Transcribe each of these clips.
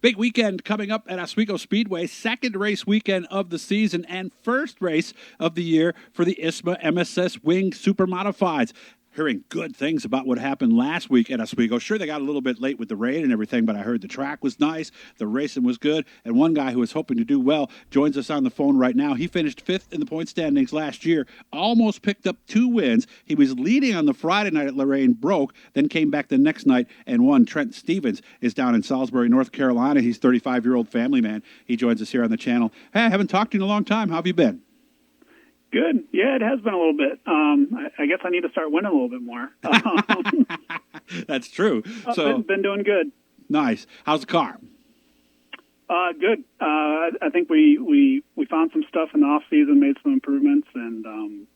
Big weekend coming up at Oswego Speedway, second race weekend of the season and first race of the year for the ISMA MSS Wing Super Modifieds. Hearing good things about what happened last week at Oswego. Sure, they got a little bit late with the rain and everything, but I heard the track was nice, the racing was good, and one guy who was hoping to do well joins us on the phone right now. He finished fifth in the point standings last year, almost picked up 2 wins. He was leading on the Friday night at Lorraine, broke, then came back the next night and won. Trent Stephens is down in Salisbury, North Carolina. He's a 35-year-old family man. He joins us here on the channel. Hey, I haven't talked to you in a long time. How have you been? Good. Yeah, it has been a little bit. I guess I need to start winning a little bit more. That's true. So been doing good. Nice. How's the car? Good. I think we found some stuff in the off season, made some improvements, and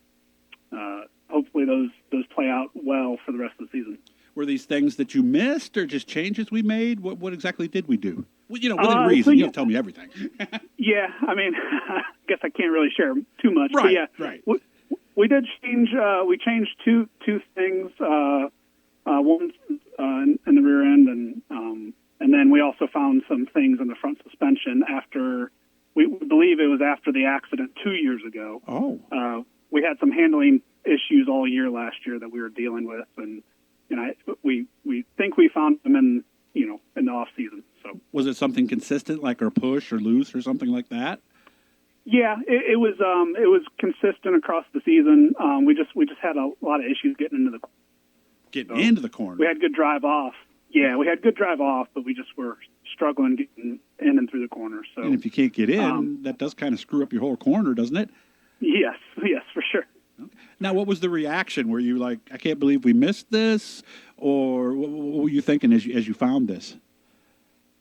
hopefully those play out well for the rest of the season. Were these things that you missed, or just changes we made? What exactly did we do? Well, within reason. You don't tell me everything. Yeah, I mean, I guess I can't really share too much. Right. But yeah, right. We did change. We changed two things. One in the rear end, and then we also found some things in the front suspension after. We believe it was after the accident 2 years ago. Oh. We had some handling issues all year last year that we were dealing with, and we think we found them in the off season. So was it something consistent, like a push or loose or something like that? Yeah, it was consistent across the season. We just had a lot of issues getting into the corner. We had good drive off. Yeah, we had good drive off, but we just were struggling getting in and through the corner. So, and if you can't get in, that does kind of screw up your whole corner, doesn't it? Yes, for sure. Okay. Now, what was the reaction? Were you like, I can't believe we missed this? Or what were you thinking as you found this?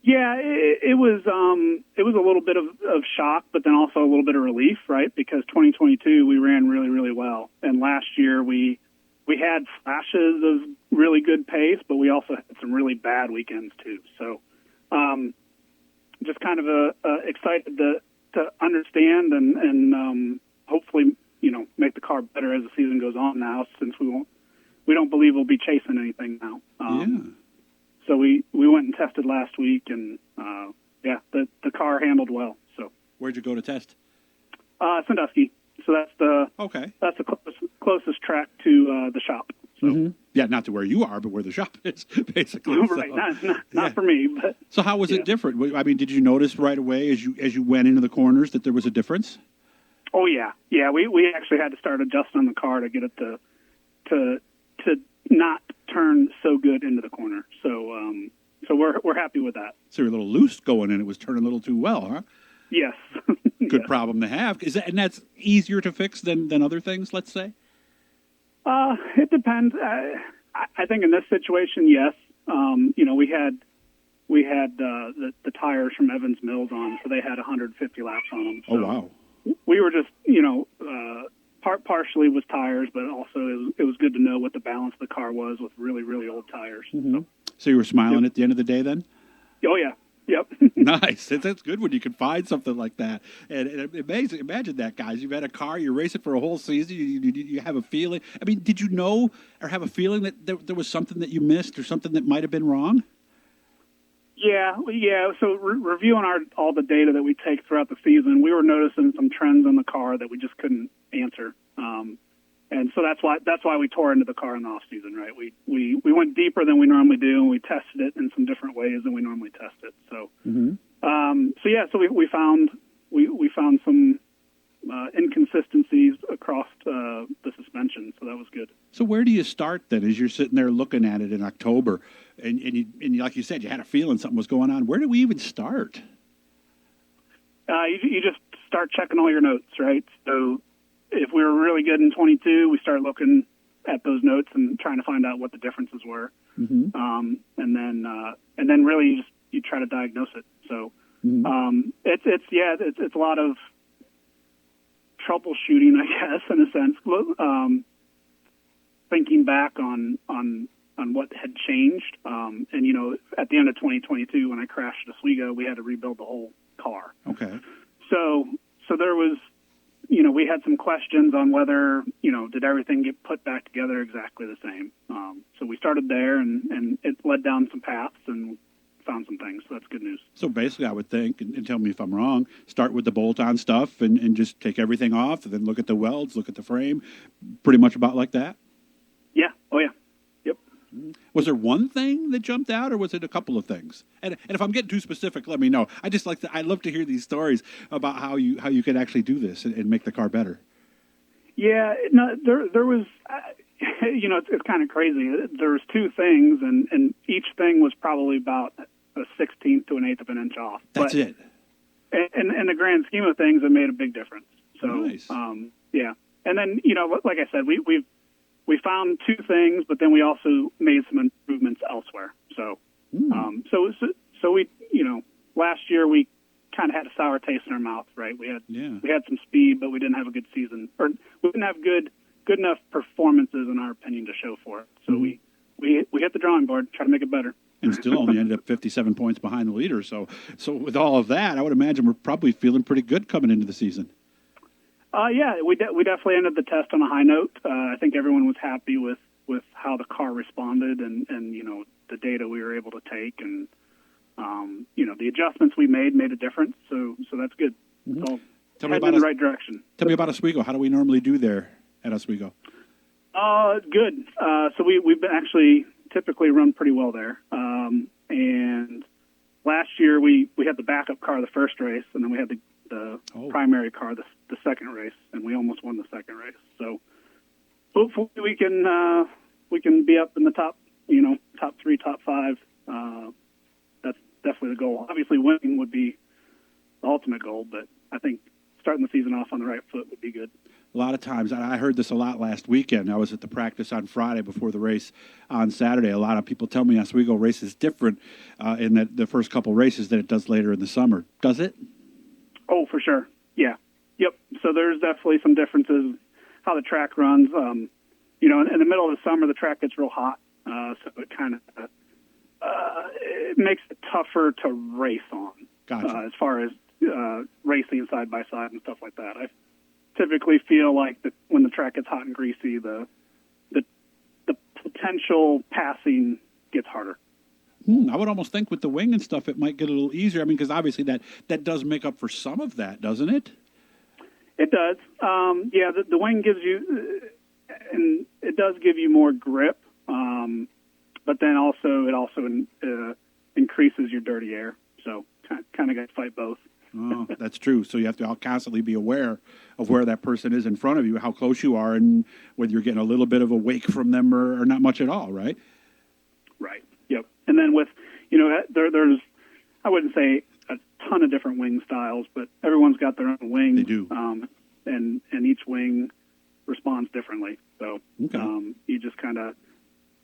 Yeah, it was a little bit of shock, but then also a little bit of relief, right? Because 2022 we ran really, really well, and last year we had flashes of really good pace, but we also had some really bad weekends too. So, just kind of excited to understand and hopefully make the car better as the season goes on now, since we don't believe we'll be chasing anything now. Yeah. So we went and tested last week, and the car handled well. So where'd you go to test? Sandusky. So that's the closest track to the shop. So. Mm-hmm. Yeah, not to where you are, but where the shop is, basically. Right, not for me. But so how was it different? I mean, did you notice right away as you went into the corners that there was a difference? Oh yeah. We actually had to start adjusting the car to get it to not turn so good into the corner. So we're happy with that. So you're a little loose going in. It was turning a little too well, huh? Yes. Good problem to have. And that's easier to fix than other things, let's say? It depends. I think in this situation, yes. We had the tires from Evans Mills on, so they had 150 laps on them. So oh, wow. We were just, partially was tires, but also it was good to know what the balance of the car was with really, really old tires. Mm-hmm. So you were smiling at the end of the day then? Oh, yeah. Yep. Nice. That's good when you can find something like that. And amazing. Imagine that, guys. You've had a car, you're racing for a whole season, you have a feeling. I mean, did you know or have a feeling that there was something that you missed or something that might have been wrong? Yeah. So reviewing all the data that we take throughout the season, we were noticing some trends in the car that we just couldn't answer. And so that's why we tore into the car in the off season, right? We went deeper than we normally do, and we tested it in some different ways than we normally test it. So, so we found some inconsistencies across the suspension, so that was good. So where do you start then, as you're sitting there looking at it in October, and like you said, you had a feeling something was going on? Where do we even start? You just start checking all your notes, right? So if we were really good in 22, we start looking at those notes and trying to find out what the differences were. Mm-hmm. And then really you try to diagnose it. So it's a lot of troubleshooting, I guess, in a sense. Thinking back on what had changed, and at the end of 2022, when I crashed at Oswego, we had to rebuild the whole car. Okay. So there was, we had some questions on whether, did everything get put back together exactly the same? So we started there, and it led down some paths and found some things. So that's good news. So basically, I would think, and tell me if I'm wrong, start with the bolt-on stuff and just take everything off, and then look at the welds, look at the frame, pretty much about like that? Yeah. Oh, yeah. Yep. Was there one thing that jumped out, or was it a couple of things? And if I'm getting too specific, let me know. I love to hear these stories about how you can actually do this and make the car better. Yeah, no, there was, it's kind of crazy. There was two things, and each thing was probably about a 16th to an eighth of an inch off. That's it. And in the grand scheme of things, it made a big difference. So, nice. Yeah. And then, like I said, we found two things, but then we also made some improvements elsewhere. So, so we, last year we kind of had a sour taste in our mouth, right? We had some speed, but we didn't have a good season, or we didn't have good enough performances, in our opinion, to show for it. So we hit the drawing board, try to make it better. And still only ended up 57 points behind the leader. So with all of that, I would imagine we're probably feeling pretty good coming into the season. Yeah, we definitely ended the test on a high note. I think everyone was happy with how the car responded and the data we were able to take, and the adjustments we made a difference. So that's good. So heading in the right direction. Tell me about Oswego. How do we normally do there at Oswego? Good. So we've been actually typically run pretty well there. And last year we had the backup car the first race, and then we had the primary car the second race, and we almost won the second race. So hopefully we can be up in the top, top 3, top 5. That's definitely the goal. Obviously, winning would be the ultimate goal, but I think starting the season off on the right foot would be good. A lot of times, I heard this a lot last weekend. I was at the practice on Friday before the race on Saturday. A lot of people tell me Oswego race is different in that the first couple races than it does later in the summer. Does it? Oh, for sure. Yeah. Yep. So there's definitely some differences how the track runs. In the middle of the summer, the track gets real hot, so it kind of it makes it tougher to race on. Gotcha. As far as racing side by side and stuff like that. I typically feel like when the track gets hot and greasy, the potential passing gets harder. I would almost think with the wing and stuff, it might get a little easier. I mean, because obviously that does make up for some of that, doesn't it? It does. Yeah, the wing gives you, and it does give you more grip, but then it increases your dirty air. So kind of got to fight both. Oh, that's true. So you have to constantly be aware of where that person is in front of you, how close you are, and whether you're getting a little bit of a wake from them or not much at all, right? Right. Yep. And then with, there's, I wouldn't say a ton of different wing styles, but everyone's got their own wing. They do. And each wing responds differently. So you just kind of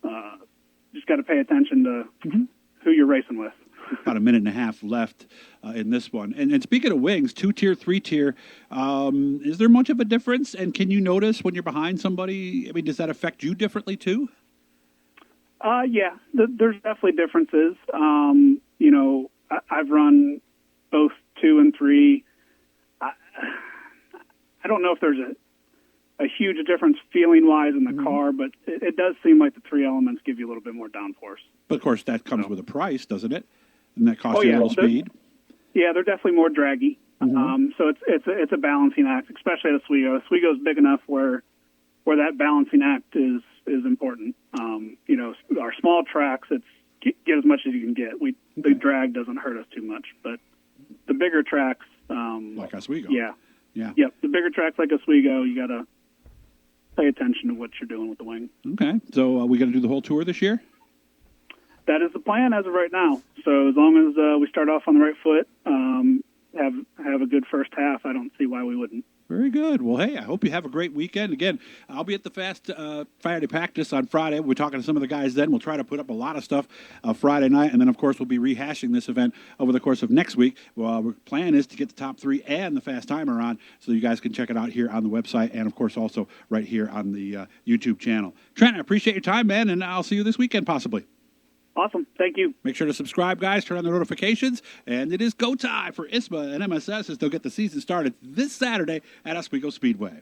got to pay attention to who you're racing with. About a minute and a half left in this one. And speaking of wings, 2-tier, 3-tier, is there much of a difference? And can you notice when you're behind somebody? I mean, does that affect you differently too? Yeah, there's definitely differences. I've run both 2 and 3. I don't know if there's a huge difference feeling-wise in the car, but it does seem like the 3 elements give you a little bit more downforce. But, of course, that comes with a price, doesn't it? And that costs you a little speed. Yeah, they're definitely more draggy. So it's a balancing act, especially at Oswego. Oswego's big enough where that balancing act is important. Our small tracks, it's get as much as you can get. The drag doesn't hurt us too much, but the bigger tracks, like Oswego. Yeah. Yep. The bigger tracks like Oswego, you got to pay attention to what you're doing with the wing. Okay. So we got to do the whole tour this year? That is the plan as of right now. So as long as we start off on the right foot, have a good first half, I don't see why we wouldn't. Very good. Well, hey, I hope you have a great weekend. Again, I'll be at the Fast Friday practice on Friday. We're talking to some of the guys then. We'll try to put up a lot of stuff Friday night, and then, of course, we'll be rehashing this event over the course of next week. Well, our plan is to get the top 3 and the Fast Timer on so you guys can check it out here on the website and, of course, also right here on the YouTube channel. Trent, I appreciate your time, man, and I'll see you this weekend possibly. Awesome. Thank you. Make sure to subscribe, guys. Turn on the notifications. And it is go time for ISMA and MSS as they'll get the season started this Saturday at Oswego Speedway.